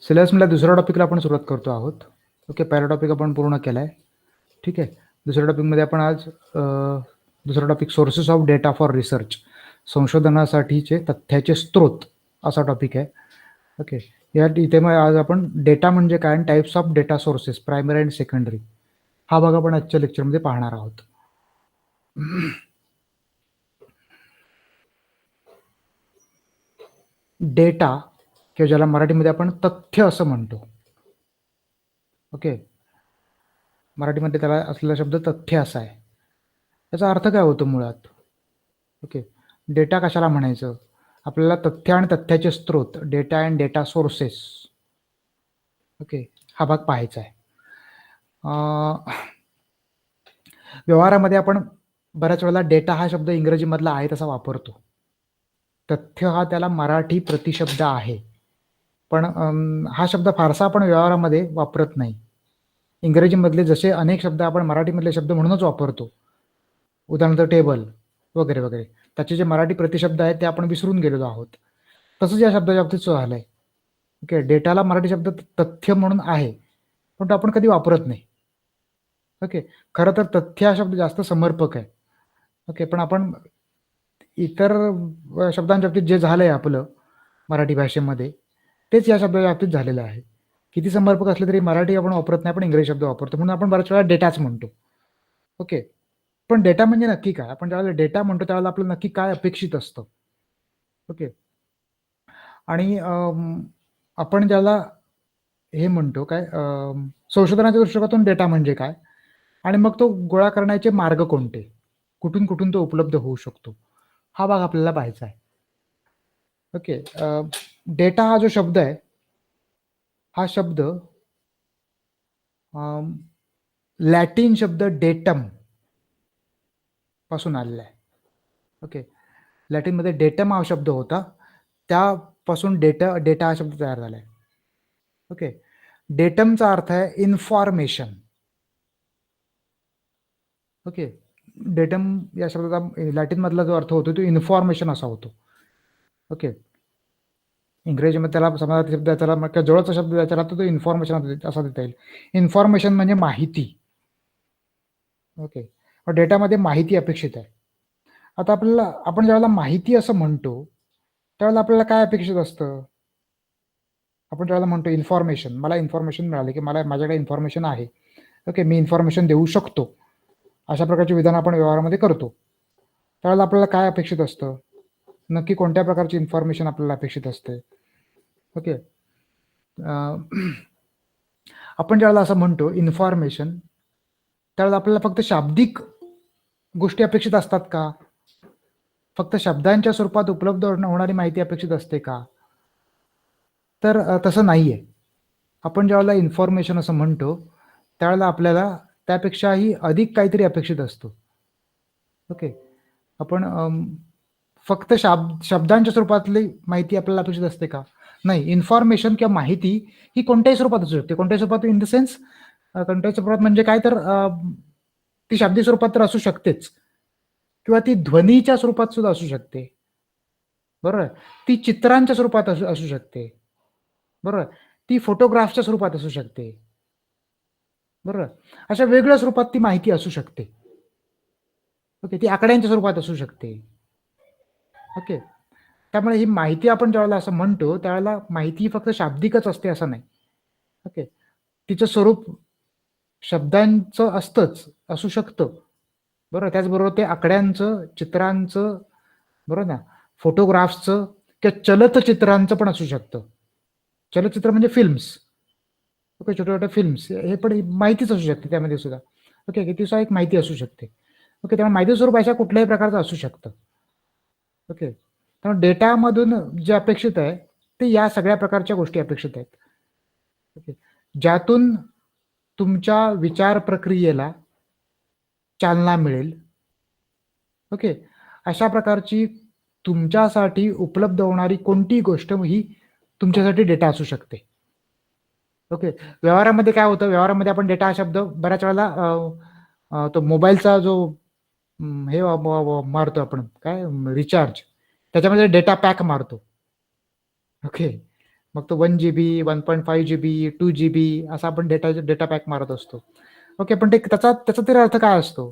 सिलेबसमधल्या दुसऱ्या टॉपिकला आपण सुरुवात करतो आहोत. ओके, पहिला टॉपिक आपण पूर्ण केला आहे. ठीक आहे. दुसऱ्या टॉपिकमध्ये आपण आज दुसरा topic sources of data for research, संशोधनासाठीचे तथ्याचे स्रोत असा टॉपिक आहे. ओके, इथे मग आज आपण डेटा म्हणजे काय आणि types of data sources primary and secondary हा भाग आपण आजच्या लेक्चरमध्ये पाहणार आहोत. डेटा किंवा ज्याला मराठीमध्ये आपण तथ्य असं म्हणतो. ओके, मराठीमध्ये त्याला असलेला शब्द तथ्य असा आहे. त्याचा अर्थ काय होतो मुळात? ओके, डेटा कशाला म्हणायचं? आपल्याला तथ्य आणि तथ्याचे स्रोत, data and data sources, okay, हा भाग पाहायचा आहे. व्यवहारामध्ये आपण बऱ्याच वेळेला डेटा हा शब्द इंग्रजीमधला आहे तसा वापरतो. तथ्य हा त्याला मराठी प्रतिशब्द आहे, पण हा शब्द फारसा आपण व्यवहारामध्ये वापरत नाही. इंग्रजीमधले जसे अनेक शब्द आपण मराठीमधले शब्द म्हणूनच वापरतो, उदाहरणार्थ टेबल वगैरे वगैरे, त्याचे जे मराठी प्रतिशब्द आहेत ते आपण विसरून गेलेलो आहोत. तसंच या शब्दाच्या बाबतीत झालंय. ओके, डेटाला मराठी शब्द तथ्य म्हणून आहे, पण तो आपण कधी वापरत नाही. ओके, खरं तर तथ्य हा शब्द जास्त समर्पक आहे. ओके, पण आपण इतर शब्दांच्या बाबतीत जे झालंय आपलं मराठी भाषेमध्ये तेच या शब्दाच्या बाबतीत झालेलं आहे. किती समर्पक असलं तरी मराठी आपण वापरत नाही, आपण इंग्रजी शब्द वापरतो, म्हणून आपण बऱ्याच वेळा डेटाच म्हणतो. ओके, पण डेटा म्हणजे नक्की काय? आपण ज्यावेळेला डेटा म्हणतो त्यावेळेला आपलं नक्की काय अपेक्षित असतं? ओके, आणि आपण ज्याला हे म्हणतो काय, संशोधनाच्या दृष्टिकोनातून डेटा म्हणजे काय आणि मग तो गोळा करण्याचे मार्ग कोणते, कुठून कुठून तो उपलब्ध होऊ शकतो, हा भाग आपल्याला पाहायचा आहे. ओके, डेटा हा जो शब्द आहे हा शब्द लॅटिन शब्द डेटम पासून आलेला आहे. ओके, लॅटिनमध्ये डेटम हा शब्द होता, त्यापासून डेटा हा शब्द तयार झाला आहे. ओके, डेटमचा अर्थ आहे इन्फॉर्मेशन. ओके, डेटम या शब्दाचा लॅटिनमधला जो अर्थ होतो तो इन्फॉर्मेशन असा होतो. ओके, इंग्रजीमध्ये त्याला समानार्थी शब्द त्याला जवळचा शब्द द्यायचा राहतो तो इन्फॉर्मेशन असा देता येईल. इन्फॉर्मेशन म्हणजे माहिती. ओके, डेटामध्ये माहिती अपेक्षित आहे. आता आपण ज्यावेळेला माहिती असं म्हणतो त्यावेळेला आपल्याला काय अपेक्षित असतं? आपण ज्यावेळेला म्हणतो इन्फॉर्मेशन, मला इन्फॉर्मेशन मिळाली की माझ्याकडे इन्फॉर्मेशन आहे. ओके, मी इन्फॉर्मेशन देऊ शकतो, अशा प्रकारचे विधान आपण व्यवहारामध्ये करतो. त्यावेळेला आपल्याला काय अपेक्षित असतं? नक्की कोणत्या प्रकारची इन्फॉर्मेशन आपल्याला अपेक्षित असते? ओके, आपण ज्यावेळेला असं म्हणतो इन्फॉर्मेशन त्यावेळेला आपल्याला फक्त शाब्दिक गोष्टी अपेक्षित असतात का? फक्त शब्दांच्या स्वरूपात उपलब्ध होणारी माहिती अपेक्षित असते का? तर तसं नाहीये. आपण ज्यावेळेला इन्फॉर्मेशन असं म्हणतो त्यावेळेला आपल्याला त्यापेक्षाही अधिक काहीतरी अपेक्षित असतो. ओके, आपण फक्त शब्दांच्या स्वरूपातली माहिती आपल्याला अपेक्षित असते का? नाही, इन्फॉर्मेशन किंवा माहिती ही कोणत्याही स्वरूपात असू शकते. कोणत्याही स्वरूपात इन द सेन्स, कोणत्याही स्वरूपात म्हणजे काय तर ती शाब्दिक स्वरूपात तर असू शकतेच, किंवा ती ध्वनीच्या स्वरूपात सुद्धा असू शकते, बरोबर. ती चित्रांच्या स्वरूपात असू शकते, बरोबर. ती फोटोग्राफच्या स्वरूपात असू शकते, बरोबर. अशा वेगळ्या स्वरूपात ती माहिती असू शकते. ओके, ती आकड्यांच्या स्वरूपात असू शकते. ओके, त्यामुळे ही माहिती आपण ज्यावेळेला असं म्हणतो त्यावेळेला माहिती फक्त शाब्दिकच असते असं नाही. ओके, तिचं स्वरूप शब्दांचं असू शकतं, बरोबर. त्याचबरोबर ते आकड्यांचं, चित्रांचं, बरोबर ना, फोटोग्राफ्सचं किंवा चलचित्रांचं पण असू शकतं. चलचित्र म्हणजे फिल्म्स. ओके, छोट्या छोट्या फिल्म्स हे पण माहितीच असू शकते त्यामध्ये सुद्धा. ओके, ती सुद्धा एक माहिती असू शकते. ओके, त्यामुळे माहिती स्वरूप अशा कुठल्याही प्रकारचं असू शकतं. ओके, त्यामुळे डेटामधून जे अपेक्षित आहे ते या सगळ्या प्रकारच्या गोष्टी अपेक्षित आहेत. ओके, ज्यातून तुमच्या विचार प्रक्रियेला चालना मिळेल. ओके, अशा प्रकारची तुमच्यासाठी उपलब्ध होणारी कोणती गोष्ट ही तुमच्यासाठी डेटा असू शकते. ओके, व्यवहारामध्ये काय होतं, व्यवहारामध्ये आपण डेटा हा शब्द बऱ्याच वेळेला तो मोबाईलचा जो हे मारतो आपण काय रिचार्ज, त्याच्यामध्ये डेटा पॅक मारतो. ओके, मग तो 1 GB, 1.5 GB, 2 GB असा आपण डेटा पॅक मारत असतो. ओके, पण त्याचा तरी अर्थ काय असतो?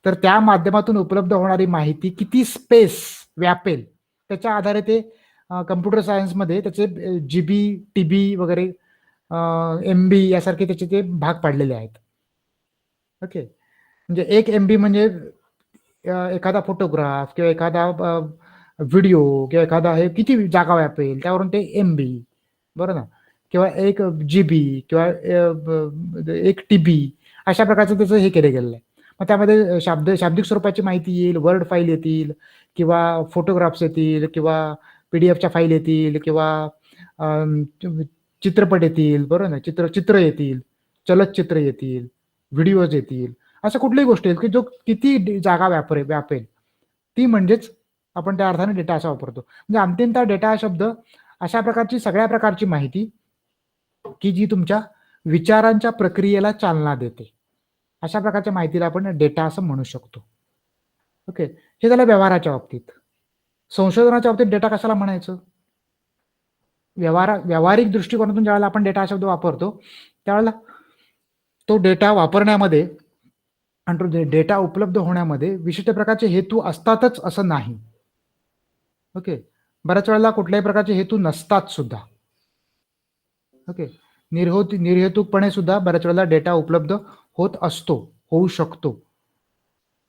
तर त्या माध्यमातून उपलब्ध होणारी माहिती किती स्पेस व्यापेल त्याच्या आधारे ते कम्प्युटर सायन्समध्ये त्याचे GB, TB वगैरे MB यासारखे त्याचे ते भाग पाडलेले आहेत. ओके, म्हणजे 1 MB म्हणजे एखादा फोटोग्राफ किंवा एखादा व्हिडिओ किंवा एखादा हे किती जागा व्यापेल त्यावरून ते MB, बरं ना, किंवा 1 GB किंवा 1 TB अशा प्रकारचं त्याचं हे केलं गेलेलं आहे. मग त्यामध्ये शाब्दिक स्वरूपाची माहिती येईल, वर्ड फाईल येतील किंवा फोटोग्राफ्स येतील किंवा PDFच्या फाईल येतील किंवा चित्रपट येतील, बरोबर ना, चित्र येतील, चलचित्र येतील, व्हिडिओज येतील, अशा कुठलीही गोष्ट येईल की जो किती जागा व्यापेल ती म्हणजेच आपण त्या अर्थाने डेटा असा वापरतो. म्हणजे अंतिमतः डेटा हा शब्द अशा प्रकारची सगळ्या प्रकारची माहिती की जी तुमच्या विचारांच्या प्रक्रियेला चालना देते, अशा प्रकारच्या माहितीला आपण डेटा असं म्हणू शकतो. ओके, हे झालं व्यवहाराच्या बाबतीत. संशोधनाच्या बाबतीत डेटा कशाला म्हणायचं? व्यावहारिक दृष्टिकोनातून ज्यावेळेला आपण डेटा हा शब्द वापरतो त्यावेळेला तो डेटा वापरण्यामध्ये आणि तो डेटा उपलब्ध होण्यामध्ये विशिष्ट प्रकारचे हेतू असतातच असं नाही. ओके, बऱ्याच वेळेला कुठल्याही प्रकारचे हेतू नसतात सुद्धा. ओके, निर्हेतुकपणे सुद्धा बऱ्याच वेळेला डेटा उपलब्ध होत असतो, होऊ शकतो,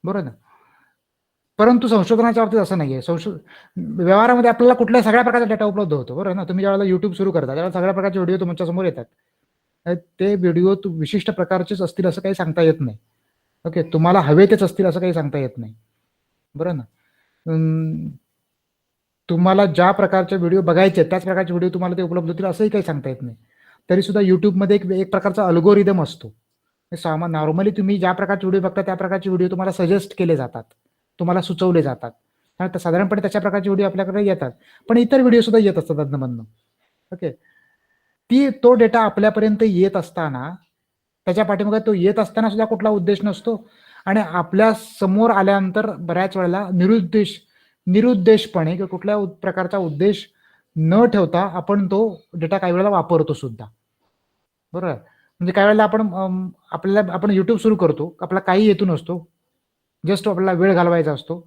बरोबर ना. परंतु संशोधनाच्या बाबतीत असं नाहीये. व्यवहारामध्ये आपल्याला कुठल्या सगळ्या प्रकारचा डेटा उपलब्ध होतो, बरोबर ना. तुम्ही ज्यावेळेला YouTube सुरू करता त्यावेळेला सगळ्या प्रकारचे व्हिडिओ तुमच्या समोर येतात. ते व्हिडिओ विशिष्ट प्रकारचेच असतील असं काही सांगता येत नाही. ओके, तुम्हाला हवे तेच असतील असं काही सांगता येत नाही, बरं ना. तुम्हाला ज्या प्रकारचे व्हिडिओ बघायचे त्याच प्रकारचे व्हिडिओ तुम्हाला ते उपलब्ध होतील असंही काही सांगता येत नाही. तरी सुद्धा युट्यूबमध्ये एक प्रकारचा अल्गोरिदम असतो. नॉर्मली तुम्ही ज्या प्रकारचे व्हिडिओ बघता त्या प्रकारचे व्हिडिओ तुम्हाला सजेस्ट केले जातात, तुम्हाला सुचवले जातात. साधारणपणे त्याच्या प्रकारचे व्हिडिओ आपल्याकडे येतात, पण इतर व्हिडिओ सुद्धा येत असतात अधनमधनं. ओके, तो डेटा आपल्यापर्यंत येत असताना त्याच्या पाठीमागे तो येत असताना सुद्धा कुठला उद्देश नसतो आणि आपल्या समोर आल्यानंतर बऱ्याच वेळेला निरुद्देशपणे किंवा कुठल्या प्रकारचा उद्देश न ठेवता आपण तो डेटा काही वेळेला वापरतो सुद्धा, बरोबर. म्हणजे काही वेळेला आपण युट्यूब सुरू करतो, आपल्याला काही हेतू नसतो, जस्ट आपल्याला वेळ घालवायचा असतो.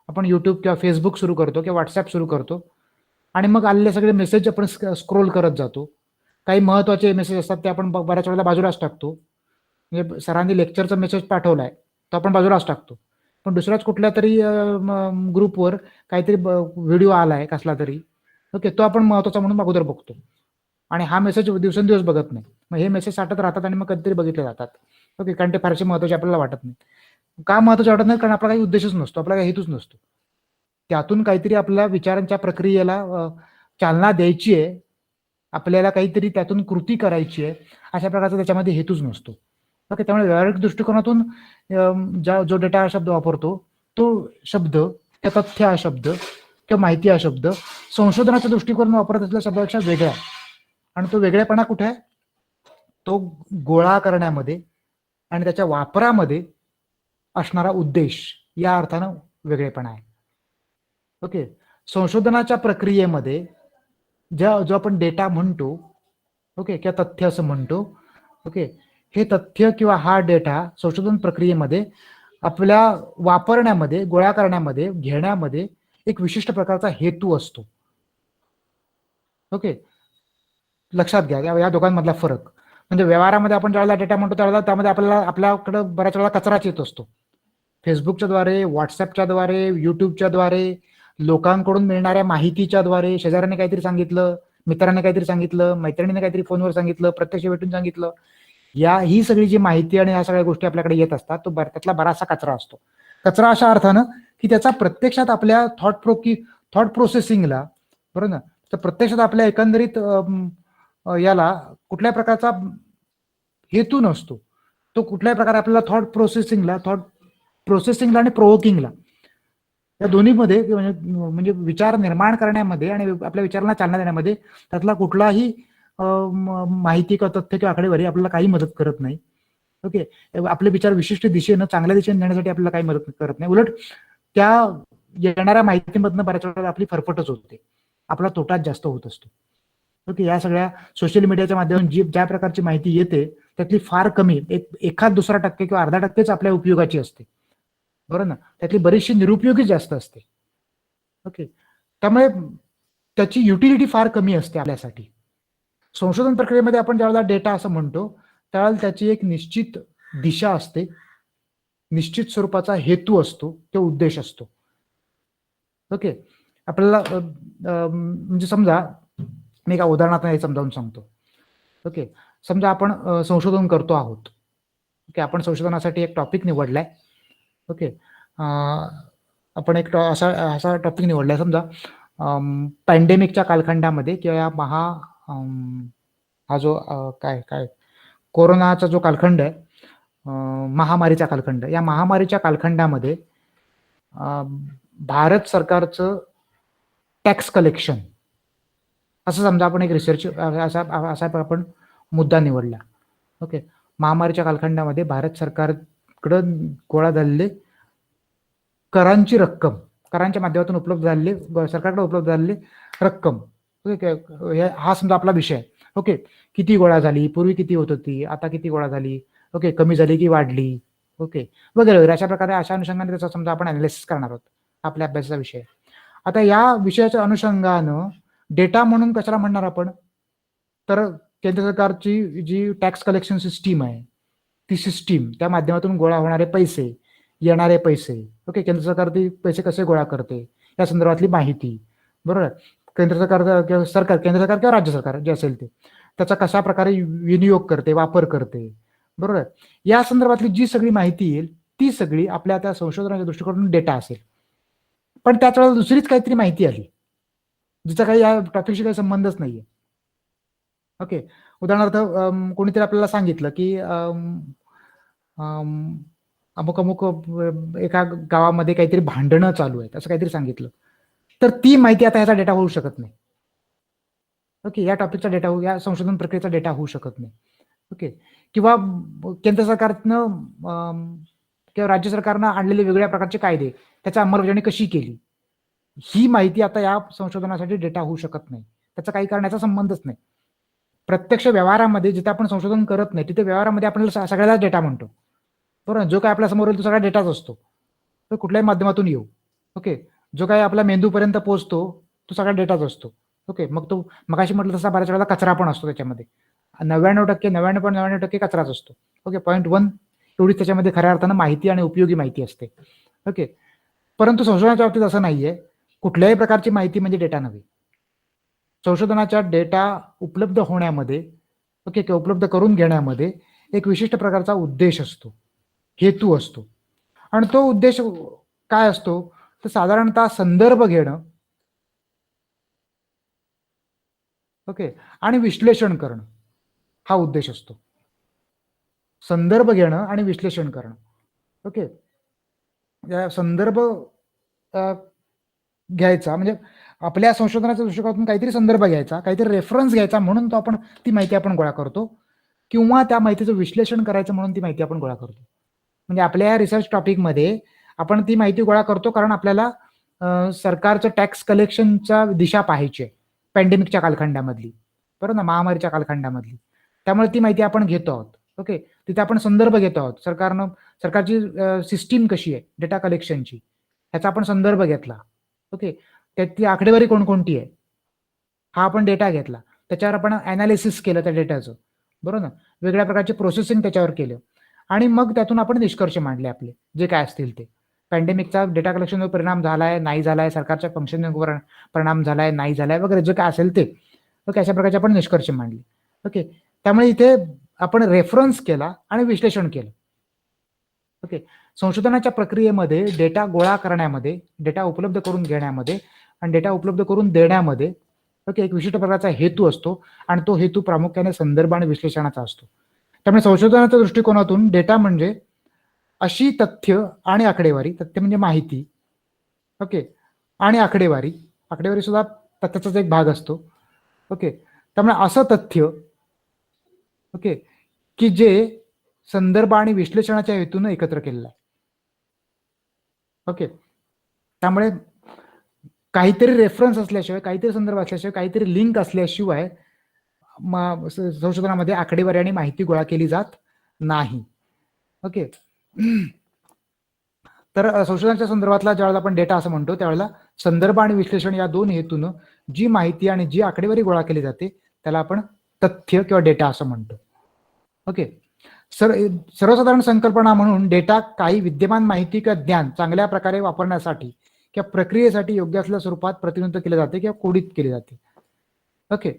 आपण युट्यूब किंवा फेसबुक सुरू करतो किंवा व्हॉट्सअप सुरू करतो आणि मग आलेले सगळे मेसेज आपण स्क्रोल करत जातो. काही महत्वाचे मेसेज असतात ते आपण बऱ्याच वेळेला बाजूलाच टाकतो. म्हणजे सरांनी लेक्चरचा मेसेज पाठवलाय तो आपण बाजूलाच टाकतो, पण दुसऱ्याच कुठल्या तरी ग्रुपवर काहीतरी व्हिडिओ आलाय कसला तरी, ओके, तो आपण महत्वाचा म्हणून अगोदर बघतो आणि हा मेसेज दिवसेंदिवस बघत नाही. मग हे मेसेज साठत राहतात आणि मग कधीतरी बघितले जातात. ओके, कारण ते फारसे महत्वाचे आपल्याला वाटत नाही. का महत्वाचे वाटत नाही? कारण आपला काही उद्देशच नसतो, आपला काही हेतूच नसतो. त्यातून काहीतरी आपल्या विचारांच्या प्रक्रियेला चालना द्यायची आहे, आपल्याला काहीतरी त्यातून कृती करायची आहे, अशा प्रकारचा त्याच्यामध्ये हेतूच नसतो. ओके, त्यामुळे व्यावहारिक दृष्टिकोनातून जो डेटा हा शब्द वापरतो तो शब्द किंवा तथ्य हा शब्द किंवा माहिती हा शब्द संशोधनाच्या दृष्टिकोनातून वापरत असलेल्या शब्दापेक्षा वेगळा आहे. आणि तो वेगळेपणा कुठे आहे? तो गोळा करण्यामध्ये आणि त्याच्या वापरामध्ये असणारा उद्देश या अर्थानं वेगळेपणा आहे. ओके, संशोधनाच्या प्रक्रियेमध्ये जो आपण डेटा म्हणतो, ओके, किंवा तथ्य असं म्हणतो, ओके, हे तथ्य किंवा हा डेटा संशोधन प्रक्रियेमध्ये आपल्या वापरण्यामध्ये, गोळा करण्यामध्ये, घेण्यामध्ये एक विशिष्ट प्रकारचा हेतू असतो. ओके, लक्षात घ्या या दोघांमधला फरक. म्हणजे व्यवहारामध्ये आपण ज्यावेळेला डेटा म्हणतो त्यावेळेला त्यामध्ये आपल्याकडे बऱ्याच वेळा कचराच येत असतो. फेसबुकच्या द्वारे, व्हॉट्सअपच्या द्वारे, युट्यूबच्या द्वारे, लोकांकडून मिळणाऱ्या माहितीच्या द्वारे, शेजाऱ्याने काहीतरी सांगितलं, मित्राने काहीतरी सांगितलं, मैत्रिणीने काहीतरी फोनवर सांगितलं, प्रत्यक्ष भेटून सांगितलं, ही सगळी जी माहिती आणि या सगळ्या गोष्टी आपल्याकडे येत असतात तो त्यातला बराचसा कचरा असतो. कचरा अशा अर्थानं की त्याचा प्रत्यक्षात आपल्या थॉट प्रोसेसिंगला, बरोबर ना, तर प्रत्यक्षात आपल्या एकंदरीत याला कुठल्या प्रकारचा हेतू नसतो. तो कुठल्याही प्रकारे आपल्याला थॉट प्रोसेसिंगला आणि प्रोवोकिंगला या दोन्हीमध्ये म्हणजे विचार निर्माण करण्यामध्ये आणि आपल्या विचारांना चालना देण्यामध्ये त्यातला कुठलाही माहिती किंवा तथ्य किंवा आकडेवारी आपल्याला काही मदत करत नाही. ओके, आपले विचार विशिष्ट दिशेनं चांगल्या दिशेने नेण्यासाठी आपल्याला काही मदत करत नाही. उलट त्या येणाऱ्या माहितीमधनं बऱ्याच वेळेला आपली फरफटच होते, आपला तोटाच जास्त होत असतो. ओके, या सगळ्या सोशल मीडियाच्या माध्यमातून जी ज्या प्रकारची माहिती येते त्यातली फार कमी, एखाद दुसरा टक्के किंवा अर्धा टक्केच आपल्या उपयोगाची असते, बरोबर ना. त्यातली बरीचशी निरुपयोगी जास्त असते. ओके, त्यामुळे त्याची युटिलिटी फार कमी असते आपल्यासाठी. संशोधन प्रक्रियेमध्ये आपण ज्यावेळेला डेटा असं म्हणतो त्यावेळेला त्याची एक निश्चित दिशा असते, निश्चित स्वरूपाचा हेतू असतो, तो उद्देश असतो. ओके, आपल्याला म्हणजे समजा मी एका उदाहरणात हे समजावून सांगतो. ओके, समजा आपण संशोधन करतो आहोत. ओके, आपण संशोधनासाठी एक टॉपिक निवडलाय. ओके, आपण एक असा टॉपिक निवडलाय, समजा पॅन्डेमिकच्या कालखंडामध्ये किंवा या हा जो काय काय कोरोनाचा जो कालखंड आहे, महामारीचा कालखंड, या महामारीच्या कालखंडामध्ये भारत सरकारचं टॅक्स कलेक्शन असं समजा आपण एक रिसर्च असा आपण मुद्दा निवडला. ओके, महामारीच्या कालखंडामध्ये भारत सरकारकडं गोळा झालेले करांची रक्कम, करांच्या माध्यमातून उपलब्ध झालेले, सरकारकडे उपलब्ध झालेली रक्कम, ओके, हा समजा आपला विषय आहे. ओके, किती गोळा झाली, पूर्वी किती होत होती, आता किती गोळा झाली, ओके, कमी झाली की वाढली, ओके, वगैरे वगैरे, अशा प्रकारे अशा अनुषंगाने त्याचा समजा आपण अनालिसिस करणार आहोत, आपल्या अभ्यासाचा विषय. आता या विषयाच्या अनुषंगानं डेटा म्हणून कशाला म्हणणार आपण, तर केंद्र सरकारची जी टॅक्स कलेक्शन सिस्टीम आहे, ती सिस्टीम, त्या माध्यमातून गोळा होणारे पैसे, येणारे पैसे, ओके, केंद्र सरकार ते पैसे कसे गोळा करते या संदर्भातली माहिती, बरोबर. केंद्र सरकार केंद्र सरकार किंवा राज्य सरकार जे असेल ते त्याचा कशा प्रकारे विनियोग करते, वापर करते, बरोबर. या संदर्भातली जी सगळी माहिती येईल ती सगळी आपल्या त्या संशोधनाच्या दृष्टिकोनातून डेटा असेल. पण त्याच वेळेला दुसरीच काहीतरी माहिती आली जिचा काही या टॉपिकशी काही संबंधच नाहीये. ओके, उदाहरणार्थ कोणीतरी आपल्याला सांगितलं की अमुक अमुक एका गावामध्ये काहीतरी भांडणं चालू आहेत, असं काहीतरी सांगितलं, तर ती माहिती आता ह्याचा डेटा होऊ शकत नाही. ओके, या टॉपिकचा डेटा, या संशोधन प्रक्रियेचा डेटा होऊ शकत नाही. ओके, किंवा केंद्र सरकारनं किंवा राज्य सरकारनं आणलेले वेगवेगळ्या प्रकारचे कायदे, त्याच्या अंमलबजावणी कशी केली, ही माहिती आता या संशोधनासाठी डेटा होऊ शकत नाही. त्याचा काही करण्याचा संबंधच नाही. प्रत्यक्ष व्यवहारामध्ये जिथे आपण संशोधन करत नाही तिथे व्यवहारामध्ये आपण सगळ्याला डेटा म्हणतो, बरोबर. जो काय आपल्या समोर येईल तो सगळा डेटाच असतो, तो कुठल्याही माध्यमातून येऊ. ओके, जो काही आपल्या मेंदूपर्यंत पोहोचतो तो सगळा डेटाच असतो. ओके, मग तो मगाशी म्हटलं तसा बऱ्याच वेळेला कचरा पण असतो त्याच्यामध्ये. 99% कचराच असतो. ओके, 0.1 एवढीच त्याच्यामध्ये खऱ्या अर्थानं माहिती आणि उपयोगी माहिती असते. ओके, परंतु संशोधनाच्या बाबतीत असं नाहीये. कुठल्याही प्रकारची माहिती म्हणजे डेटा नव्हे. संशोधनाच्या डेटा उपलब्ध होण्यामध्ये, ओके, किंवा उपलब्ध करून घेण्यामध्ये एक विशिष्ट प्रकारचा उद्देश असतो, हेतू असतो. आणि तो उद्देश काय असतो तर साधारणतः संदर्भ घेणं, ओके, आणि विश्लेषण करणं हा उद्देश असतो. संदर्भ घेणं आणि विश्लेषण करणं. ओके, संदर्भ घ्यायचा म्हणजे आपल्या संशोधनाच्या दृष्टिकोनातून काहीतरी संदर्भ घ्यायचा, काहीतरी रेफरन्स घ्यायचा, म्हणून तो आपण ती माहिती आपण गोळा करतो, किंवा त्या माहितीचं विश्लेषण करायचं म्हणून ती माहिती आपण गोळा करतो. म्हणजे आपल्या या रिसर्च टॉपिकमध्ये आपण ती माहिती गोळा करतो कारण आपल्याला सरकारचं टॅक्स कलेक्शनच्या दिशा पाहायची आहे पॅन्डेमिकच्या कालखंडामधली, बरोबर ना, महामारीच्या कालखंडामधली. त्यामुळे ती माहिती आपण घेतो आहोत. ओके, तिथे आपण संदर्भ घेतो आहोत, सरकारची सिस्टीम कशी आहे डेटा कलेक्शनची, ह्याचा आपण संदर्भ घेतला. ओके, त्यातली आकडेवारी कोणकोणती आहे हा आपण डेटा घेतला, त्याच्यावर आपण अनालिसिस केलं त्या डेटाचं, बरोबर ना, वेगळ्या प्रकारचे प्रोसेसिंग त्याच्यावर केलं, आणि मग त्यातून आपण निष्कर्ष मांडले आपले जे काय असतील ते. पॅन्डेमिकचा डेटा कलेक्शनवर परिणाम झालाय, नाही झालाय, सरकारच्या फंक्शनिंगवर परिणाम झालाय, नाही झालाय, वगैरे जे काय असेल ते. ओके, अशा प्रकारचे आपण निष्कर्ष मांडले. ओके, त्यामुळे इथे आपण रेफरन्स केला आणि विश्लेषण केलं. ओके, संशोधनाच्या प्रक्रियेमध्ये डेटा गोळा करण्यामध्ये, डेटा उपलब्ध करून घेण्यामध्ये आणि डेटा उपलब्ध करून देण्यामध्ये, ओके, एक विशिष्ट प्रकारचा हेतू असतो आणि तो हेतू प्रामुख्याने संदर्भ आणि विश्लेषणाचा असतो. त्यामुळे संशोधनाच्या दृष्टिकोनातून डेटा म्हणजे अशी तथ्य आणि आकडेवारी, तथ्य म्हणजे माहिती, ओके, आणि आकडेवारी, आकडेवारी सुद्धा तथ्याचाच एक भाग असतो. ओके, त्यामुळे असं तथ्य, ओके, की जे संदर्भ आणि विश्लेषणाच्या हेतून एकत्र केलेलं आहे. ओके, त्यामुळे काहीतरी रेफरन्स असल्याशिवाय, काहीतरी संदर्भ असल्याशिवाय, काहीतरी लिंक असल्याशिवाय संशोधनामध्ये आकडेवारी आणि माहिती गोळा केली जात नाही. ओके. तर संशोधनाच्या संदर्भातला ज्यावेळेला आपण डेटा असं म्हणतो त्यावेळेला संदर्भ आणि विश्लेषण या दोन हेतून जी माहिती आणि जी आकडेवारी गोळा केली जाते त्याला आपण तथ्य किंवा डेटा असं म्हणतो. ओके. सर्वसाधारण संकल्पना म्हणून डेटा काही विद्यमान माहिती किंवा ज्ञान चांगल्या प्रकारे वापरण्यासाठी किंवा प्रक्रियेसाठी योग्य असलेल्या स्वरूपात प्रतिनिधित्व केले जाते किंवा कोडित केले जाते. ओके.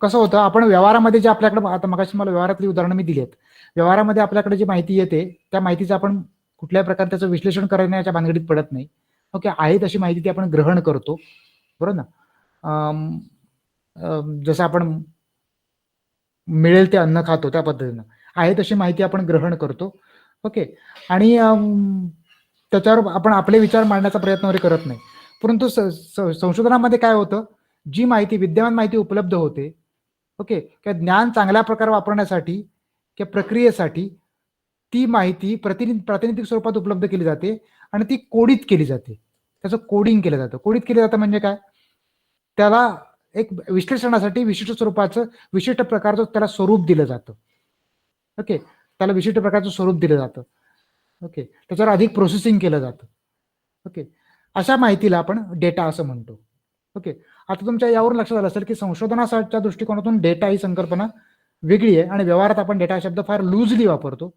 कसं होतं, आपण व्यवहारामध्ये जे आपल्याकडे, आता मगाशी मला व्यवहारातली उदाहरणं मी दिली आहेत, व्यवहारामध्ये आपल्याकडे जी माहिती येते त्या माहितीचं आपण कुठल्याही प्रकारे त्याचं विश्लेषण करण्याच्या भानगडीत पडत नाही. ओके. आहे तशी माहिती ती आपण ग्रहण करतो, बरोबर ना. जसं आपण मिळेल ते अन्न खातो त्या पद्धतीनं आहे तशी माहिती आपण ग्रहण करतो. ओके. आणि त्याच्यावर आपण आपले विचार मांडण्याचा प्रयत्न वगैरे करत नाही. परंतु संशोधनामध्ये काय होतं, जी माहिती विद्यमान माहिती उपलब्ध होते, ओके, किंवा ज्ञान चांगल्या प्रकारे वापरण्यासाठी किंवा प्रक्रियेसाठी ती माहिती प्रातिनिधिक स्वरूपात उपलब्ध केली जाते आणि ती कोडित केली जाते. त्याचं कोडिंग केलं जातं. कोडित केलं जातं म्हणजे काय, त्याला एक विश्लेषणासाठी विशिष्ट स्वरूपाचं विशिष्ट प्रकारचं त्याला स्वरूप दिलं जातं. ओके. त्याला विशिष्ट प्रकारचं स्वरूप दिलं जातं. ओके. त्याच्यावर अधिक प्रोसेसिंग केलं जातं. ओके. अशा माहितीला आपण डेटा असं म्हणतो. ओके. आता तुमच्या यावरून लक्षात आलं असेल की संशोधनाच्या दृष्टिकोनातून डेटा ही संकल्पना वेगळी आहे आणि व्यवहारात आपण डेटा शब्द फार लूजली वापरतो,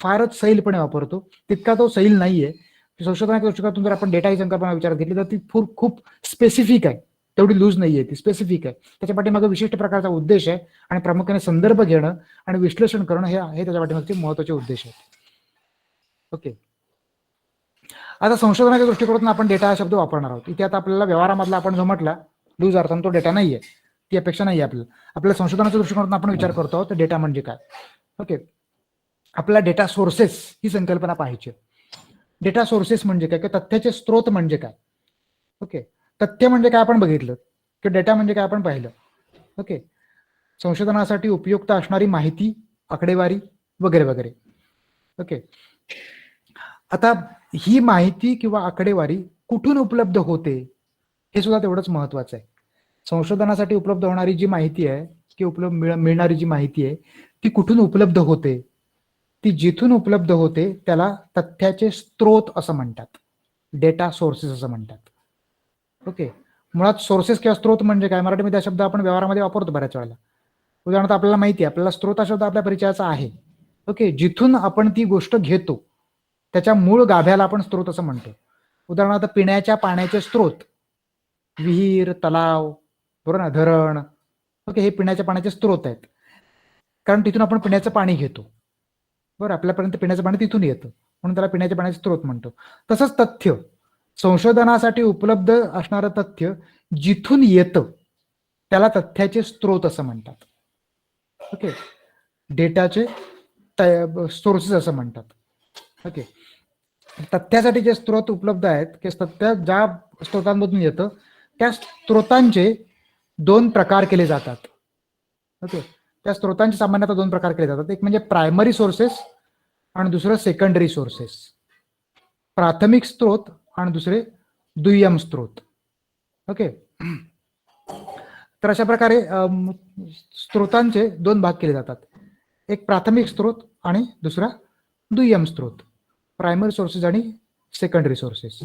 फारच सैलपणे वापरतो. तितका तो सैल नाहीये. संशोधनाच्या दृष्टिकोनातून जर आपण डेटा ही संकल्पना विचारात घेतली तर ती खूप स्पेसिफिक आहे, तेवढी लूज नाहीये, ती स्पेसिफिक आहे. त्याच्या पाठीमागे विशिष्ट प्रकारचा उद्देश आहे आणि प्रामुख्याने संदर्भ घेणं आणि विश्लेषण करणं हे त्याच्या पाठीमागचे महत्वाचे उद्देश आहेत. ओके. आता संशोधनाच्या दृष्टिकोनातून आपण डेटा हा शब्द वापरणार आहोत. इथे आता आपल्याला व्यवहारामधला आपण जो म्हटला लूज अर्थानं तो डेटा नाहीये, ती अपेक्षा नाही आहे आपल्याला संशोधनाच्या दृष्टिकोनातून आपण विचार करतो आहोत तर डेटा म्हणजे काय. ओके. आपल्याला डेटा सोर्सेस ही संकल्पना पाहायची. डेटा सोर्सेस म्हणजे काय, की तथ्याचे स्रोत म्हणजे काय. ओके. तथ्य म्हणजे काय आपण बघितलं, की डेटा म्हणजे काय आपण पाहिलं. ओके. संशोधनासाठी उपयुक्त असणारी माहिती, आकडेवारी वगैरे वगैरे. ओके. आता ही माहिती किंवा आकडेवारी कुठून उपलब्ध होते हे सुद्धा तेवढंच महत्वाचं आहे. संशोधनासाठी उपलब्ध होणारी जी माहिती आहे की मिळणारी जी माहिती आहे ती कुठून उपलब्ध होते, ती जिथून उपलब्ध होते त्याला तथ्याचे स्रोत असं म्हणतात, डेटा सोर्सेस असं म्हणतात. ओके. मुळात सोर्सेस किंवा स्रोत म्हणजे काय, मराठीमध्ये हा शब्द आपण व्यवहारामध्ये वापरतो बऱ्याच वेळेला. उदाहरणार्थ आपल्याला माहिती आहे, आपल्याला स्रोत हा शब्द आपल्या परिचयाचा आहे. ओके. जिथून आपण ती गोष्ट घेतो त्याच्या मूळ गाभ्याला आपण स्रोत असं म्हणतो. उदाहरणार्थ पिण्याच्या पाण्याचे स्रोत, विहीर, तलाव, बरोबर ना, धरण. ओके. हे पिण्याच्या पाण्याचे स्रोत आहेत, कारण तिथून आपण पिण्याचं पाणी घेतो. बरं, आपल्यापर्यंत पिण्याचं पाणी तिथून येतं म्हणून त्याला पिण्याच्या पाण्याचे स्रोत म्हणतो. तसंच तथ्य, संशोधनासाठी उपलब्ध असणारं तथ्य जिथून येतं त्याला तथ्याचे स्रोत असं म्हणतात. ओके. डेटाचे सोर्सेस असं म्हणतात. ओके. तथ्यासाठी जे स्रोत उपलब्ध आहेत की तथ्य ज्या स्रोतांमधून येतं त्या स्रोतांचे दोन प्रकार केले जातात. ओके. त्या स्रोतांचे सामान्यतः दोन प्रकार केले जातात. एक म्हणजे प्रायमरी सोर्सेस आणि दुसरं सेकंडरी सोर्सेस. प्राथमिक स्रोत आणि दुसरे दुय्यम स्रोत. ओके. तर अशा प्रकारे स्रोतांचे दोन भाग केले जातात, एक प्राथमिक स्रोत आणि दुसरा दुय्यम स्रोत, प्रायमरी सोर्सेस आणि सेकंडरी सोर्सेस.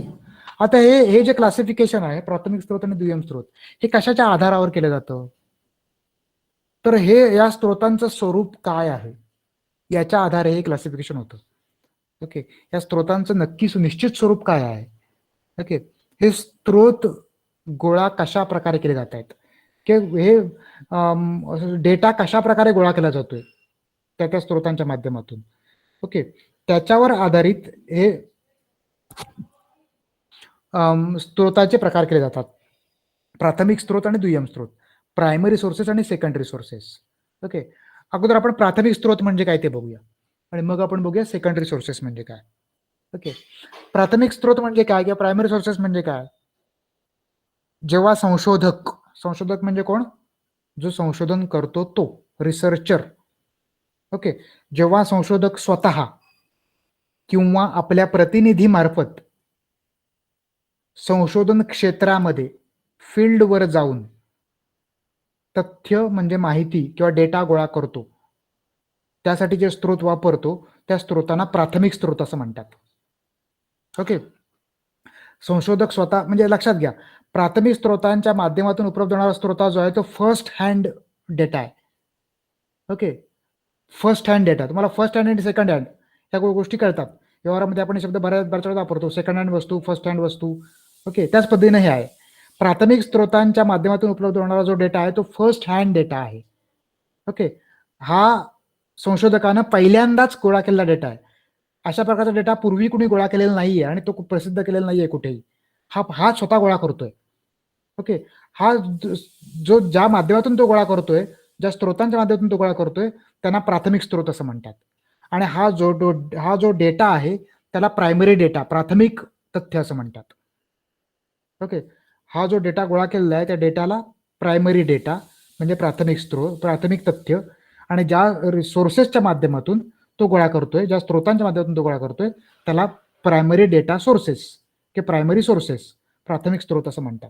आता हे जे क्लासिफिकेशन आहे प्राथमिक स्रोत आणि दुय्यम स्रोत हे कशाच्या आधारावर केलं जातं, तर हे या स्रोतांचं स्वरूप काय आहे याच्या आधारे हे क्लासिफिकेशन होतं. ओके. या स्रोतांचं नक्की सुनिश्चित स्वरूप काय आहे. ओके. हे स्रोत गोळा कशा प्रकारे केले जात आहेत, की हे डेटा कशा प्रकारे गोळा केला जातोय त्या स्रोतांच्या माध्यमातून. ओके. त्याच्यावर आधारित हे स्रोताचे प्रकार केले जातात, प्राथमिक स्रोत आणि दुय्यम स्रोत, प्रायमरी सोर्सेस आणि सेकंडरी सोर्सेस. ओके. अगोदर आपण प्राथमिक स्रोत म्हणजे काय ते बघूया आणि मग आपण बघूया सेकंडरी सोर्सेस म्हणजे काय. ओके. प्राथमिक स्रोत म्हणजे काय किंवा प्रायमरी सोर्सेस म्हणजे काय, जेव्हा संशोधक म्हणजे कोण, जो संशोधन करतो तो, रिसर्चर. ओके. जेव्हा संशोधक स्वतः किंवा आपल्या प्रतिनिधीमार्फत संशोधन क्षेत्रामध्ये फील्डवर जाऊन तथ्य म्हणजे माहिती किंवा डेटा गोळा करतो, त्यासाठी जे स्रोत वापरतो त्या स्रोतांना प्राथमिक स्रोत असं म्हणतात. ओके. संशोधक स्वतः म्हणजे लक्षात घ्या, प्राथमिक स्रोतांच्या माध्यमातून उपलब्ध होणारा स्रोत जो आहे तो फर्स्ट हँड डेटा आहे. ओके. First hand data. तुम्हाला फर्स्ट हँड आणि सेकंड हँड ह्या गोष्टी कळतात. व्यवहारामध्ये आपण हे शब्द बऱ्याच वेळा वापरतो. सेकंड हँड वस्तू, फर्स्ट हँड वस्तू. ओके. त्याच पद्धतीने हे आहे. प्राथमिक स्रोतांच्या माध्यमातून उपलब्ध होणारा जो डेटा आहे तो फर्स्ट हँड डेटा आहे. ओके. हा संशोधकानं पहिल्यांदाच गोळा केलेला डेटा आहे. अशा प्रकारचा डेटा पूर्वी कुणी गोळा केलेला नाहीये आणि तो प्रसिद्ध केलेला नाहीये कुठेही. हा स्वतः गोळा करतोय. ओके. हा जो ज्या माध्यमातून तो गोळा करतोय, ज्या स्रोतांच्या माध्यमातून तो गोळा करतोय, त्यांना प्राथमिक स्रोत असं म्हणतात. आणि हा जो डेटा आहे त्याला प्रायमरी डेटा, प्राथमिक तथ्य असं म्हणतात. ओके. हा जो डेटा गोळा केलेला आहे त्या डेटाला प्रायमरी डेटा म्हणजे प्राथमिक स्रोत, प्राथमिक तथ्य, आणि ज्या सोर्सेसच्या माध्यमातून तो गोळा करतोय, ज्या स्रोतांच्या माध्यमातून तो गोळा करतोय त्याला प्रायमरी डेटा सोर्सेस किंवा प्रायमरी सोर्सेस, प्राथमिक स्रोत असं म्हणतात.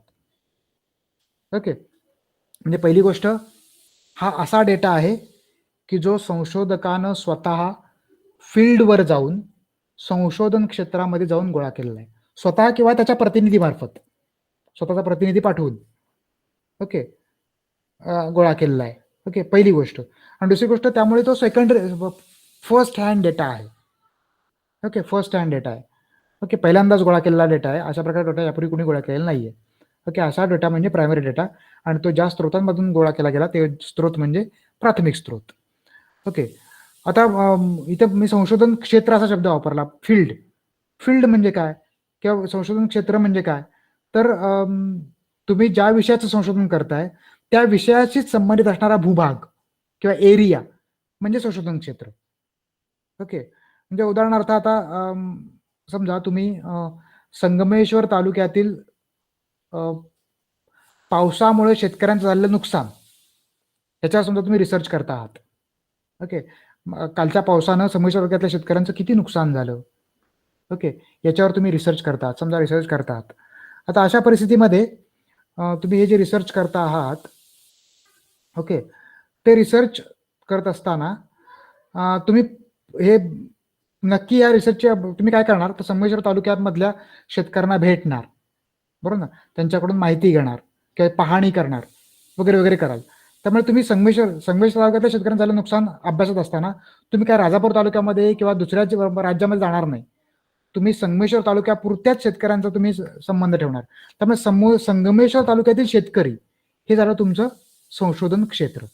ओके. म्हणजे पहिली गोष्ट, हा असा डेटा आहे की जो संशोधकानं स्वतः फील्डवर जाऊन संशोधन क्षेत्रामध्ये जाऊन गोळा केलेला आहे, स्वतः किंवा त्याच्या प्रतिनिधीमार्फत, स्वतःचा प्रतिनिधी पाठवून. ओके. गोळा केलेला आहे. ओके. पहिली गोष्ट. आणि दुसरी गोष्ट, त्यामुळे तो फर्स्ट हँड डेटा आहे. ओके. फर्स्ट हँड डेटा आहे. ओके. पहिल्यांदाच गोळा केलेला डेटा आहे. अशा प्रकारे डेटा यापूर्वी कुणी गोळा केलेला नाहीये. ओके. असा डेटा म्हणजे प्रायमरी डेटा, आणि तो ज्या स्रोतांमधून गोळा केला गेला ते स्रोत म्हणजे प्राथमिक स्रोत. ओके. आता इथं मी संशोधन क्षेत्र असा शब्द वापरला, फील्ड. फील्ड म्हणजे काय किंवा संशोधन क्षेत्र म्हणजे काय, तर तुम्ही ज्या विषयाचं संशोधन करताय त्या विषयाशीच संबंधित असणारा भूभाग किंवा एरिया म्हणजे संशोधन क्षेत्र. ओके. म्हणजे उदाहरणार्थ आता समजा तुम्ही संगमेश्वर तालुक्यातील पावसामुळे शेतकऱ्यांचं झालेलं नुकसान याच्यावर समजा तुम्ही रिसर्च करता आहात. ओके. कालच्या पावसानं संगमेश्वर तालुक्यातल्या शेतकऱ्यांचं किती नुकसान झालं, ओके, याच्यावर तुम्ही रिसर्च करता आहात, समजा रिसर्च करता आहात. आता अशा परिस्थितीमध्ये तुम्ही हे जे रिसर्च करता आहात, ओके, ते रिसर्च करत असताना तुम्ही हे नक्की या रिसर्चच्या तुम्ही काय करणार, तर संगमेश्वर तालुक्यामधल्या शेतकऱ्यांना भेटणार, बरोबर ना, त्यांच्याकडून माहिती घेणार किंवा पाहणी करणार वगैरे वगैरे कराल. त्यामुळे तुम्ही संगमेश्वर तालुक्यातल्या शेतकऱ्यांचं झालं नुकसान अभ्यासत असताना तुम्ही काय राजापूर तालुक्यामध्ये किंवा दुसऱ्या राज्यामध्ये जाणार नाही. तुम्ही संगमेश्वर तालुक्यापुरत्याच शेतकऱ्यांचा तुम्ही संबंध ठेवणार. त्यामुळे संगमेश्वर तालुक्यातील शेतकरी हे झालं तुमचं संशोधन क्षेत्र.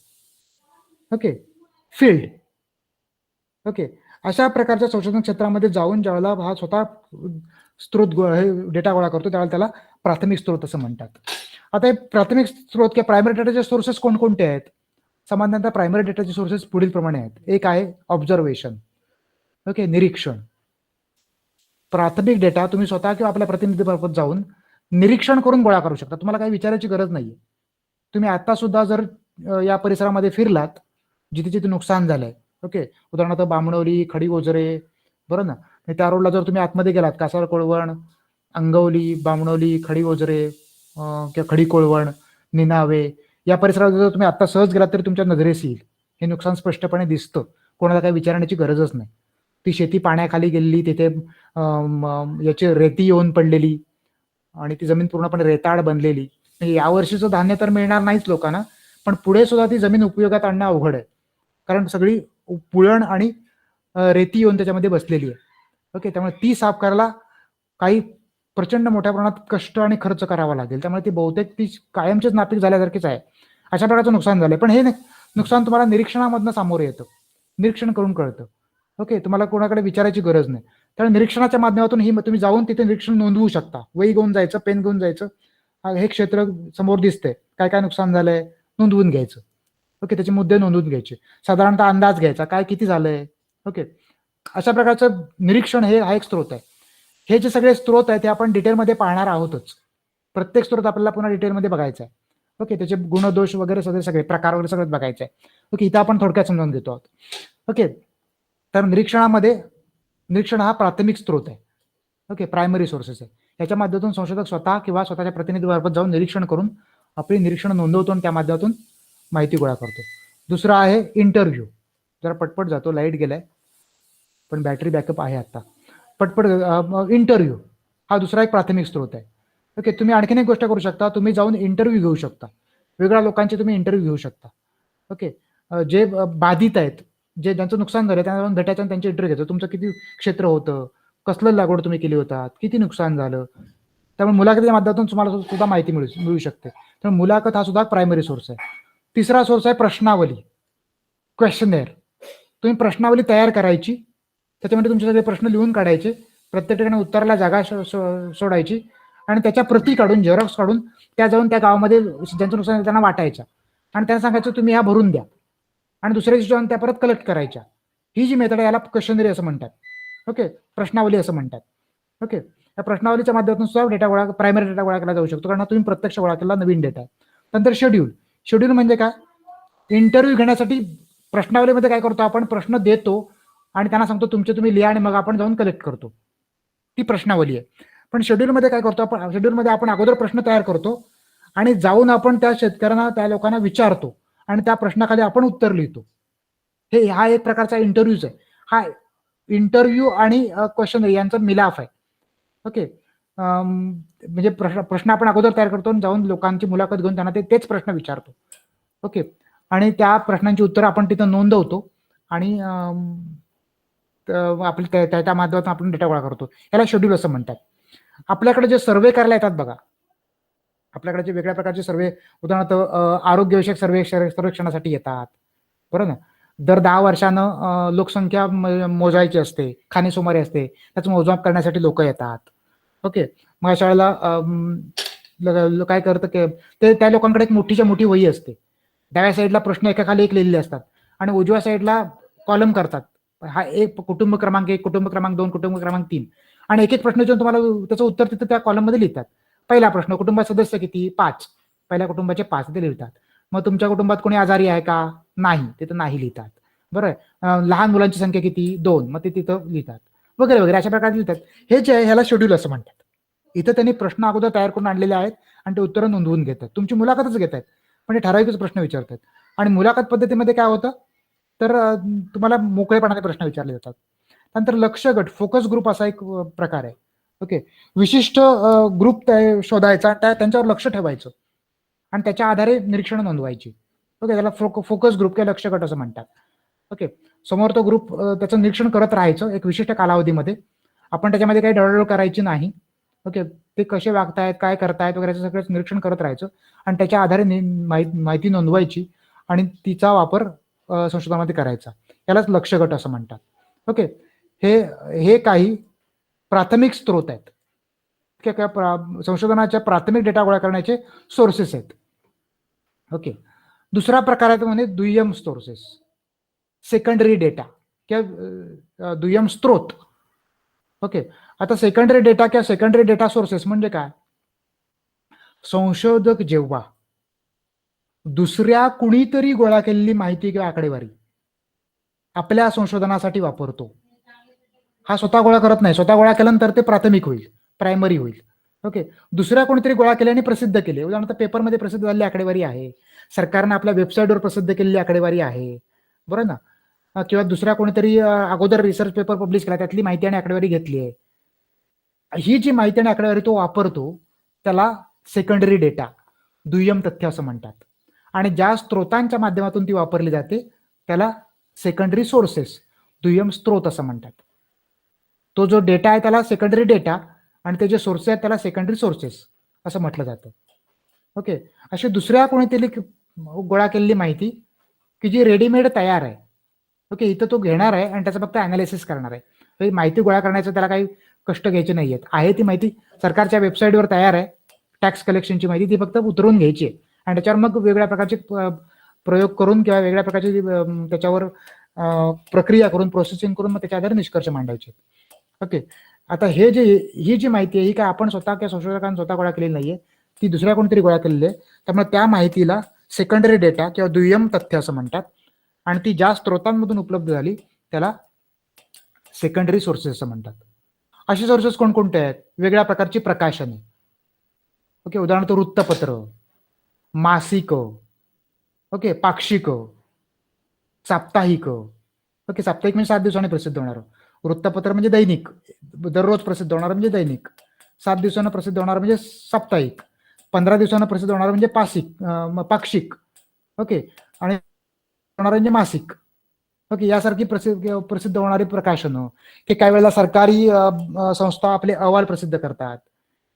ओके. फील्ड. ओके. अशा प्रकारच्या संशोधन क्षेत्रामध्ये जाऊन ज्यावेळेला हा स्वतः स्रोत डेटा गोळा करतो त्यावेळेला त्याला प्राथमिक स्रोत असं म्हणतात. आता हे प्राथमिक स्रोत किंवा प्रायमरी डेटाचे सोर्सेस कोणकोणते आहेत? सामान्यतः प्रायमरी डेटाचे सोर्सेस पुढील प्रमाणे आहेत. एक आहे ऑब्झर्वेशन. ओके. निरीक्षण. प्राथमिक डेटा तुम्ही स्वतः किंवा आपल्या प्रतिनिधीमार्फत जाऊन निरीक्षण करून गोळा करू शकता. तुम्हाला काही विचारायची गरज नाहीये. तुम्ही आता सुद्धा जर या परिसरामध्ये फिरलात जिथे जिथे नुकसान झालंय, ओके, उदाहरणार्थ बामणवली, खडीगोजरे, बरोबर ना, त्या रोडला जर तुम्ही आतमध्ये गेलात, कासार कोळवण, अंगवली, बामणवली, खडीगोजरे किंवा खडी कोळवण, निनावे, या परिसरात जर तुम्ही आता सहज गेलात तरी तुमच्या नजरेस येईल. हे नुकसान स्पष्टपणे दिसतं, कोणाला काही विचारण्याची गरजच नाही. ती शेती पाण्याखाली गेलेली, तिथे याची रेती येऊन पडलेली आणि ती जमीन पूर्णपणे रेताळ बनलेली. म्हणजे यावर्षीचं धान्य तर मिळणार नाहीच लोकांना, पण पुढे सुद्धा ती जमीन उपयोगात आणणं अवघड आहे, कारण सगळी पुळण आणि रेती येऊन त्याच्यामध्ये बसलेली आहे. ओके. त्यामुळे ती साफ करायला काही प्रचंड मोठ्या प्रमाणात कष्ट आणि खर्च करावा लागेल. त्यामुळे ती बहुतेक ती कायमचीच नापीक झाल्यासारखीच आहे. अशा प्रकारचं नुकसान झालंय. पण हे नुकसान तुम्हाला निरीक्षणामधनं सामोरं येतं, निरीक्षण करून कळतं. ओके. तुम्हाला कोणाकडे विचारायची गरज नाही. त्यामुळे निरीक्षणाच्या माध्यमातून ही तुम्ही जाऊन तिथे निरीक्षण नोंदवू शकता. वही घेऊन जायचं, पेन घेऊन जायचं, हे क्षेत्र समोर दिसतंय, काय काय नुकसान झालंय नोंदवून घ्यायचं. ओके. त्याचे मुद्दे नोंदवून घ्यायचे, साधारणतः अंदाज घ्यायचा काय किती झालंय. ओके. अशा प्रकारचं निरीक्षण हे हा एक स्रोत आहे. हे जे सगळे स्रोत आहेत ते आपण डिटेलमध्ये पाहणार आहोतच. प्रत्येक स्रोत आपल्याला पुन्हा डिटेलमध्ये बघायचा आहे. ओके. त्याचे गुणदोष वगैरे सगळे प्रकार वगैरे सगळं बघायचं आहे. ओके. इथं आपण थोडक्यात समजावून घेतो आहोत. ओके. तर निरीक्षण हा प्राथमिक स्रोत आहे. ओके. प्रायमरी सोर्सेस आहे. याच्या माध्यमातून संशोधक स्वतः किंवा स्वतःच्या प्रतिनिधीमार्फत जाऊन निरीक्षण करून आपली निरीक्षण नोंदवतो आणि त्या माध्यमातून माहिती गोळा करतो. दुसरा आहे इंटरव्ह्यू. जरा पटपट जातो, लाईट गेलाय पण बॅटरी बॅकअप आहे आता. पटपट इंटरव्ह्यू हा दुसरा एक प्राथमिक स्रोत आहे. ओके, तुम्ही आणखीन एक गोष्ट करू शकता, तुम्ही जाऊन इंटरव्ह्यू घेऊ शकता. वेगळ्या लोकांचे तुम्ही इंटरव्ह्यू घेऊ शकता. ओके, जे बाधित आहेत, जे ज्यांचं नुकसान झालं त्यांना जाऊन भेटायचं आणि त्यांचे इंटरव्ह्यू घ्यायचं. तुमचं किती क्षेत्र होतं, कसलं लागवड तुम्ही केली होता, किती नुकसान झालं. त्यामुळे मुलाखतीच्या माध्यमातून तुम्हाला सुद्धा माहिती मिळू शकते. त्यामुळे मुलाखत हा सुद्धा प्रायमरी सोर्स आहे. तिसरा सोर्स आहे प्रश्नावली, क्वेश्चनेअर. तुम्ही प्रश्नावली तयार करायची, त्याच्यामध्ये तुमचे सगळे प्रश्न लिहून काढायचे, प्रत्येक ठिकाणी उत्तराला जागा सोडायची आणि त्याच्या प्रती काढून, झेरॉक्स काढून त्या जाऊन त्या गावामध्ये ज्यांचं नुकसान त्यांना वाटायच्या आणि त्यांना सांगायचं तुम्ही ह्या भरून द्या आणि दुसऱ्या दिवशी जाऊन त्या परत कलेक्ट करायच्या. ही जी मेथड आहे याला क्वेश्चनरी असं म्हणतात. ओके, प्रश्नावली असं म्हणतात. ओके, या प्रश्नावलीच्या माध्यमातून सुद्धा डेटा प्रायमरी डेटा गोळा केला जाऊ शकतो, कारण तुम्ही प्रत्यक्ष गोळा केला नवीन डेटा आहे. नंतर शेड्यूल. शेड्यूल म्हणजे काय, इंटरव्ह्यू घेण्यासाठी प्रश्नावलीमध्ये काय करतो आपण, प्रश्न देतो आणि त्यांना सांगतो तुमचे तुम्ही लिहा आणि मग आपण जाऊन कलेक्ट करतो. ती प्रश्नावली आहे. पण शेड्यूलमध्ये काय करतो आपण, शेड्यूलमध्ये आपण अगोदर प्रश्न तयार करतो आणि जाऊन आपण त्या शेतकऱ्यांना, त्या लोकांना विचारतो आणि त्या प्रश्नाखाली आपण उत्तर लिहितो. हा एक प्रकारचा इंटरव्ह्यूच आहे. हा इंटरव्ह्यू आणि क्वेश्चन यांचा मिलाफ आहे. ओके, म्हणजे प्रश्न आपण अगोदर तयार करतो आणि जाऊन लोकांची मुलाखत घेऊन त्यांना तेच प्रश्न विचारतो. ओके, आणि त्या प्रश्नांची उत्तरं आपण तिथं नोंदवतो आणि आपल्या त्या माध्यमातून आपण डेटा गोळा करतो. याला शेड्यूल असं म्हणतात. आपल्याकडे जे सर्वे करायला येतात बघा, आपल्याकडे जे वेगळ्या प्रकारचे सर्वे, उदाहरणार्थ आरोग्यविषयक सर्वेक्षणासाठी येतात, बरोबर ना. दर 10 वर्षानं लोकसंख्या मोजायची असते, खाणेसुमारी असते, त्याचं मोजमाप करण्यासाठी लोक येतात. ओके, मग अशा वेळेला काय करतं की ते त्या लोकांकडे एक मोठीच्या मोठी वही असते. डाव्या साईडला प्रश्न एकाखाली एक लिहिलेले असतात आणि उजव्या साईडला कॉलम करतात. हा एक कुटुंब क्रमांक 1, कुटुंब क्रमांक 2, कुटुंब क्रमांक 3 आणि एक एक प्रश्न जेव्हा तुम्हाला त्याचं उत्तर तिथं त्या कॉलममध्ये लिहितात. पहिला प्रश्न, कुटुंबात सदस्य किती, 5. पहिल्या कुटुंबाचे 5 ते लिहितात. मग तुमच्या कुटुंबात कोणी आजारी आहे का, नाही, तिथं नाही लिहितात. बरोबर, लहान मुलांची संख्या किती, 2, मग ते तिथं लिहितात, वगैरे वगैरे अशा प्रकारे लिहितात. हे जे आहे ह्याला शेड्यूल असं म्हणतात. इथं त्यांनी प्रश्न अगोदर तयार करून आणलेले आहेत आणि ते उत्तरं नोंदवून घेतात. तुमची मुलाखतच घेत आहेत, पण ते ठराविकच प्रश्न विचारतात. आणि मुलाखत पद्धतीमध्ये काय होतं, तर तुम्हाला मोकळेपणाने प्रश्न विचारले जातात. नंतर लक्ष गट, फोकस ग्रुप असा एक प्रकार आहे. ओके, विशिष्ट ग्रुप शोधायचा, त्यांच्यावर लक्ष ठेवायचं आणि त्याच्या आधारे निरीक्षण नोंदवायची. ओके, त्याला फोकस ग्रुप किंवा लक्ष गट असं म्हणतात. ओके, समोर तो ग्रुप त्याचं निरीक्षण करत राहायचं एक विशिष्ट कालावधीमध्ये. आपण त्याच्यामध्ये काही ढळढळ करायची नाही. ओके, ते कसे वागतायत, काय करतायत वगैरे सगळं निरीक्षण करत राहायचं आणि त्याच्या आधारे माहिती नोंदवायची आणि तिचा वापर संशोधनामध्ये करायचा. यालाच लक्ष गट असं म्हणतात. ओके, हे काही प्राथमिक स्रोत आहेत, संशोधनाच्या प्राथमिक डेटा गोळा करण्याचे सोर्सेस आहेत. ओके, दुसरा प्रकार आहे तो म्हणजे दुय्यम सोर्सेस, सेकंडरी डेटा किंवा दुय्यम स्त्रोत. ओके, आता सेकंडरी डेटा किंवा सेकंडरी डेटा सोर्सेस म्हणजे काय, संशोधक जेव्हा दुसऱ्या कुणीतरी गोळा केलेली माहिती किंवा आकडेवारी आपल्या संशोधनासाठी वापरतो. हा स्वतः गोळा करत नाही, स्वतः गोळा केल्यानंतर ते प्राथमिक होईल, प्रायमरी होईल. ओके, दुसऱ्या कोणीतरी गोळा केल्याने प्रसिद्ध केले, उदाहरणार्थ पेपरमध्ये प्रसिद्ध झालेली आकडेवारी आहे, सरकारनं आपल्या वेबसाईटवर प्रसिद्ध केलेली आकडेवारी आहे, बरोबर ना, किंवा दुसऱ्या कोणीतरी अगोदर रिसर्च पेपर पब्लिश केला, त्यातली माहिती आणि आकडेवारी घेतली आहे. ही जी माहिती आणि आकडेवारी तो वापरतो त्याला सेकंडरी डेटा, दुय्यम तथ्य असं म्हणतात. आणि ज्या स्त्रोतांच्या माध्यमातून ती वापरली जाते त्याला सेकंडरी सोर्सेस, दुय्यम स्त्रोत असं म्हणतात. तो जो डेटा आहे त्याला सेकंडरी डेटा आणि ते जे सोर्सेस आहेत त्याला सेकंडरी सोर्सेस असं म्हटलं जातं. ओके, अशी दुसऱ्या कोणीतरी गोळा केलेली माहिती की जी रेडीमेड तयार आहे. ओके, इथं तो घेणार आहे आणि त्याचं फक्त अनालिसिस करणार आहे. माहिती गोळा करण्याचं त्याला काही कष्ट घ्यायचे नाहीयेत. आहे ती माहिती सरकारच्या वेबसाईटवर तयार आहे, टॅक्स कलेक्शनची माहिती, ती फक्त उतरवून घ्यायची आहे आणि त्याच्यावर मग वेगळ्या प्रकारचे प्रयोग करून किंवा वेगळ्या प्रकारची त्याच्यावर प्रक्रिया करून, प्रोसेसिंग करून मग त्याच्या आधारे निष्कर्ष मांडायचे. ओके, आता ही जी माहिती आहे ही काय आपण स्वतः किंवा संशोधकांनी स्वतः गोळा केलेली नाहीये, ती दुसऱ्या कोणतरी गोळा केलेली आहे. त्यामुळे त्या माहितीला सेकंडरी डेटा किंवा दुय्यम तथ्य असं म्हणतात आणि ती ज्या स्त्रोतांमधून उपलब्ध झाली त्याला सेकंडरी सोर्सेस असं म्हणतात. असे सोर्सेस कोणकोणते आहेत, वेगळ्या प्रकारची प्रकाशने. ओके, उदाहरणार्थ वृत्तपत्र, मासिक, ओके, पाक्षिक, साप्ताहिक. ओके, साप्ताहिक म्हणजे 7 दिवसांनी प्रसिद्ध होणारं. वृत्तपत्र म्हणजे दैनिक, दररोज प्रसिद्ध होणारं म्हणजे दैनिक. 7 दिवसांना प्रसिद्ध होणारं म्हणजे साप्ताहिक. 15 दिवसांना प्रसिद्ध होणारं म्हणजे पाक्षिक. ओके, आणि होणारं म्हणजे मासिक. ओके, यासारखी प्रसिद्ध होणारी प्रकाशनं, की काही वेळेला सरकारी संस्था आपले अहवाल प्रसिद्ध करतात.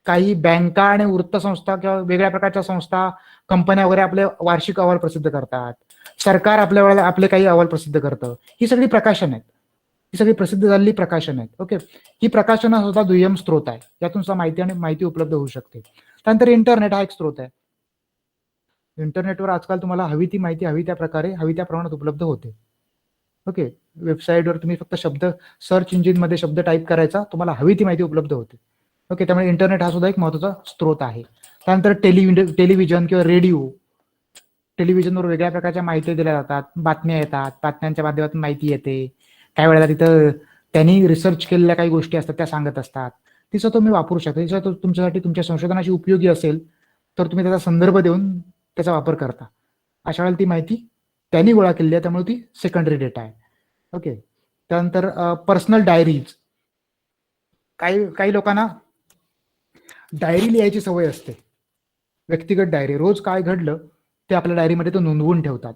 काही बँका आणि वृत्तसंस्था किंवा वेगळ्या प्रकारच्या संस्था, कंपन्या वगैरे आपले वार्षिक अहवाल प्रसिद्ध करतात. सरकार आपल्या वेळेला आपले काही अहवाल प्रसिद्ध करतं. ही सगळी प्रकाशन आहेत. ही सगळी प्रसिद्ध झालेली प्रकाशन आहेत. ओके, ही प्रकाशनं सुद्धा दुय्यम स्त्रोत आहे. यातून सुद्धा माहिती उपलब्ध होऊ शकते. त्यानंतर इंटरनेट हा एक स्त्रोत आहे. इंटरनेटवर आजकाल तुम्हाला हवी ती माहिती हवी त्या प्रकारे हवी त्या प्रमाणात उपलब्ध होते. ओके, वेबसाईटवर तुम्ही फक्त सर्च इंजिनमध्ये शब्द टाईप करायचा, तुम्हाला हवी ती माहिती उपलब्ध होते. ओके, त्यामुळे इंटरनेट हा सुद्धा एक महत्त्वाचा स्त्रोत आहे. त्यानंतर टेलिव्हिजन किंवा रेडिओ, टेलिव्हिजनवर वेगळ्या प्रकारच्या माहिती दिल्या जातात, बातम्या येतात, बातम्यांच्या माध्यमातून माहिती येते. काही वेळेला तिथं त्यांनी रिसर्च केलेल्या काही गोष्टी असतात त्या सांगत असतात. तिचं तुम्ही वापरू शकता. तिचं तुमच्यासाठी तुमच्या संशोधनाची उपयोगी असेल तर तुम्ही त्याचा संदर्भ देऊन त्याचा वापर करता. अशा वेळेला ती माहिती त्यांनी गोळा केलेली आहे, त्यामुळे ती सेकंडरी डेटा आहे. ओके, त्यानंतर पर्सनल डायरीज. काही काही लोकांना डायरी लिहायची सवय असते, व्यक्तिगत डायरी. रोज काय घडलं ते आपल्या डायरीमध्ये तो नोंदवून ठेवतात.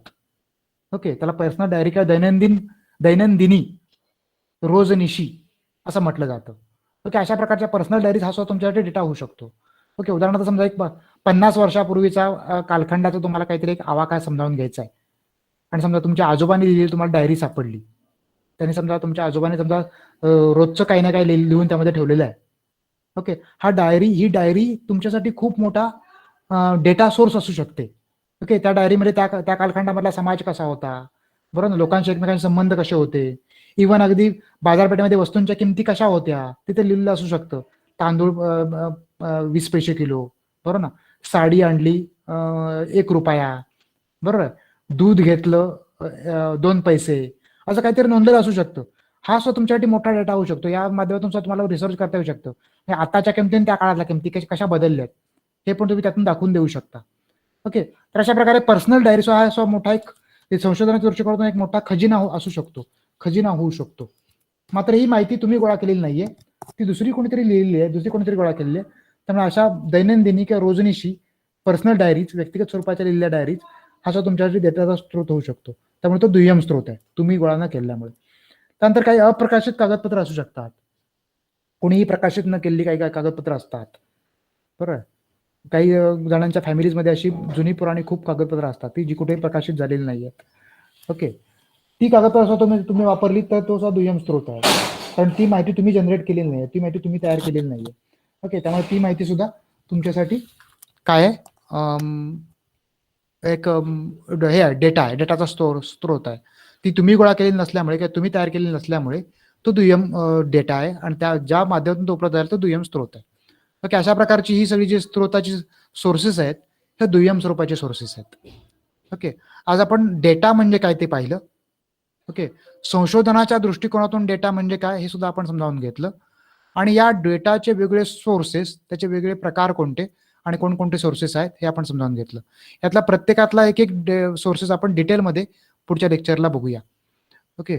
ओके, त्याला पर्सनल डायरी किंवा दैनंदिनी, रोजनिशी असं म्हटलं जातं. ओके, अशा प्रकारच्या पर्सनल डायरीज हा सुद्धा तुमच्यासाठी डेटा होऊ शकतो. ओके, उदाहरणार्थ समजा एक 50 वर्षापूर्वीचा कालखंडाचा तुम्हाला काहीतरी एक आवाका समजावून घ्यायचा आहे, आणि समजा तुमच्या आजोबांनी लिहिलेली तुम्हाला डायरी सापडली. त्यांनी समजा तुमच्या आजोबांनी समजा रोजचं काही ना काही लिहून त्यामध्ये ठेवलेलं आहे. ओके, ही डायरी तुमच्यासाठी खूप मोठा डेटा सोर्स असू शकते. ओके, त्या डायरीमध्ये त्या कालखंडामधला समाज कसा होता, बरोबर ना, लोकांचे एकमेकांचे संबंध कसे होते, इव्हन अगदी बाजारपेठेमध्ये वस्तूंच्या किमती कशा होत्या तिथे लिहिलेलं असू शकतं. तांदूळ 20 पैसे किलो, बरोबर ना, साडी आणली 1 रुपया, बरोबर, दूध घेतलं 2 पैसे, असं काहीतरी नोंदलेलं असू शकतं. हा सुद्धा तुमच्यासाठी मोठा डेटा होऊ शकतो. या माध्यमातून सुद्धा तुम्हाला रिसर्च करता येऊ शकतं. आताच्या किमती आणि त्या काळातल्या किमती कशा बदलल्यात हे पण तुम्ही त्यातून दाखवून देऊ शकता. ओके, तर अशा प्रकारे पर्सनल डायरी हा मोठा एक संशोधनाच्या दृष्टिकोनातून एक मोठा खजिना असू शकतो, खजिना होऊ शकतो. मात्र ही माहिती तुम्ही गोळा केलेली नाहीये, ती दुसरी कोणीतरी लिहिलेली आहे, दुसरी कोणीतरी गोळा केलेली आहे. त्यामुळे अशा दैनंदिनी किंवा रोजनिशी पर्सनल डायरीज, व्यक्तिगत स्वरूपाच्या लिहिलेल्या डायरीज हा सुद्धा तुमच्यासाठी डेटाचा स्त्रोत होऊ शकतो. त्यामुळे तो दुय्यम स्त्रोत आहे, तुम्ही गोळा न केल्यामुळे. त्यानंतर काही अप्रकाशित कागदपत्र असू शकतात. कोणीही प्रकाशित न केलेली काही कागदपत्र असतात, बरोबर. काही जणांच्या फॅमिलीजमध्ये अशी जुनी पुराणी खूप कागदपत्र असतात, ती जी कुठेही प्रकाशित झालेली नाहीये. ओके, ती कागदपत्र तुम्ही वापरली तर तो सुद्धा दुय्यम स्त्रोत आहे, कारण ती माहिती तुम्ही जनरेट केलेली नाही, ती माहिती तुम्ही तयार केलेली नाहीये. ओके, त्यामुळे ती माहिती सुद्धा तुमच्यासाठी काय एक हे आहे, डेटा आहे, डेटाचा स्त्रोत आहे. ती तुम्ही गोळा केलेली नसल्यामुळे किंवा तुम्ही तयार केलेली नसल्यामुळे तो दुय्यम डेटा आहे, आणि ज्या माध्यमातून तो उपलब्ध आहे तो दुय्यम स्त्रोत आहे. ओके, अशा प्रकारची ही सगळी जी स्त्रोताची सोर्सेस आहेत हे दुय्यम स्वरूपाचे सोर्सेस आहेत. ओके, आज आपण डेटा म्हणजे काय ते पाहिलं. ओके, संशोधनाच्या दृष्टिकोनातून डेटा म्हणजे काय हे सुद्धा आपण समजावून घेतलं, आणि या डेटाचे वेगळे सोर्सेस, त्याचे वेगळे प्रकार कोणते आणि कोणकोणते सोर्सेस आहेत हे आपण समजावून घेतलं. यातला प्रत्येकातला एक सोर्सेस आपण डिटेलमध्ये पुढच्या लेक्चरला बघूया. ओके.